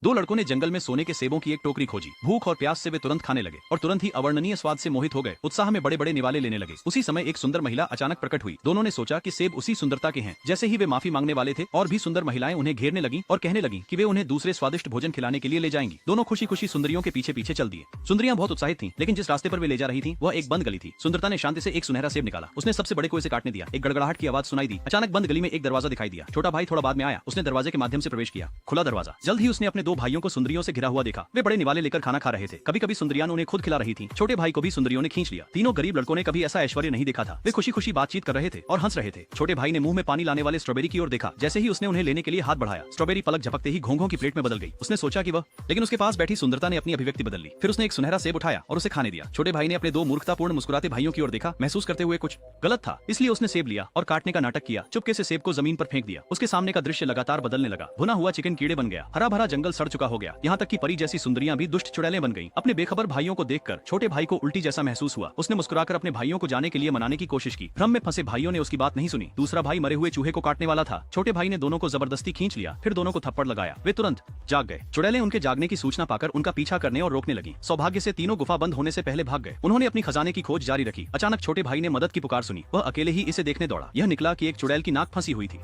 दो लड़कों ने जंगल में सोने के सेबों की एक टोकरी खोजी। भूख और प्यास से वे तुरंत खाने लगे और तुरंत ही अवर्णनीय स्वाद से मोहित हो गए। उत्साह में बड़े बड़े निवाले लेने लगे। उसी समय एक सुंदर महिला अचानक प्रकट हुई। दोनों ने सोचा कि सेब उसी सुंदरता के हैं। जैसे ही वे माफी मांगने वाले थे और भी सुंदर महिलाएं उन्हें घेरने लगी और कहने लगी कि वे उन्हें दूसरे स्वादिष्ट भोजन खिलाने के लिए ले जाएंगी। दोनों खुशी खुशी सुंदरियों के पीछे पीछे चल दिए। सुंदरियां बहुत उत्साहित थीं, लेकिन जिस रास्ते पर वे ले जा रही थीं वह एक बंद गली थी। सुंदरता ने शांति से एक सुनहरा सेब निकाला। उसने सबसे बड़े को इसे काटने दिया। एक गड़गड़ाहट की आवाज सुनाई दी। अचानक बंद गली में एक दरवाजा दिखाई दिया। छोटा भाई थोड़ा बाद में आया। उसने दरवाजे के माध्यम से प्रवेश किया। खुला दरवाजा। जल्द ही उसने अपने दो भाइयों को सुंदरियों से घिरा हुआ देखा। वे बड़े निवाले लेकर खाना खा रहे थे। कभी कभी सुंदरियां उन्हें खुद खिला रही थीं। छोटे भाई को भी सुंदरियों ने खींच लिया। तीनों गरीब लड़कों ने कभी ऐसा ऐश्वर्य नहीं देखा था। वे खुशी खुशी बातचीत कर रहे थे और हंस रहे थे। छोटे भाई ने मुंह में पानी लाने वाले स्ट्रॉबेरी की ओर देखा। जैसे ही उसने उन्हें लेने के लिए हाथ बढ़ाया, स्ट्रॉबेरी पलक झपकते ही घोंघों की प्लेट में बदल गई। उसने सोचा कि वह, लेकिन उसके पास बैठी सुंदरता ने अपनी अभिव्यक्ति बदल ली। फिर उसने एक सुनहरा सेब उठाया और उसे खाने दिया। छोटे भाई ने अपने दो मूर्खतापूर्ण मुस्कुराते भाइयों की ओर देखा, महसूस करते हुए कुछ गलत था, इसलिए उसने सेब लिया और काटने का नाटक किया। चुपके से सेब को जमीन पर फेंक दिया। उसके सामने का दृश्य लगातार बदलने लगा। भुना हुआ चिकन कीड़े बन गया। हरा भरा जंगल सड़ चुका हो गया। यहाँ तक कि परी जैसी सुंदरियां भी दुष्ट चुड़ैलें बन गईं। अपने बेखबर भाइयों को देखकर छोटे भाई को उल्टी जैसा महसूस हुआ। उसने मुस्कुराकर अपने भाइयों को जाने के लिए मनाने की कोशिश की। भ्रम में फंसे भाइयों ने उसकी बात नहीं सुनी। दूसरा भाई मरे हुए चूहे को काटने वाला था। छोटे भाई ने दोनों को जबरदस्ती खींच लिया, फिर दोनों को थप्पड़ लगाया। वे तुरंत जाग गए। चुड़ैलें उनके जागने की सूचना पाकर उनका पीछा करने और रोकने लगी। सौभाग्य से तीनों गुफा बंद होने से पहले भाग गए। उन्होंने अपनी खजाने की खोज जारी रखी। अचानक छोटे भाई ने मदद की पुकार सुनी। वह अकेले ही इसे देखने दौड़ा। यह निकला कि एक चुड़ैल की नाक फंसी हुई थी।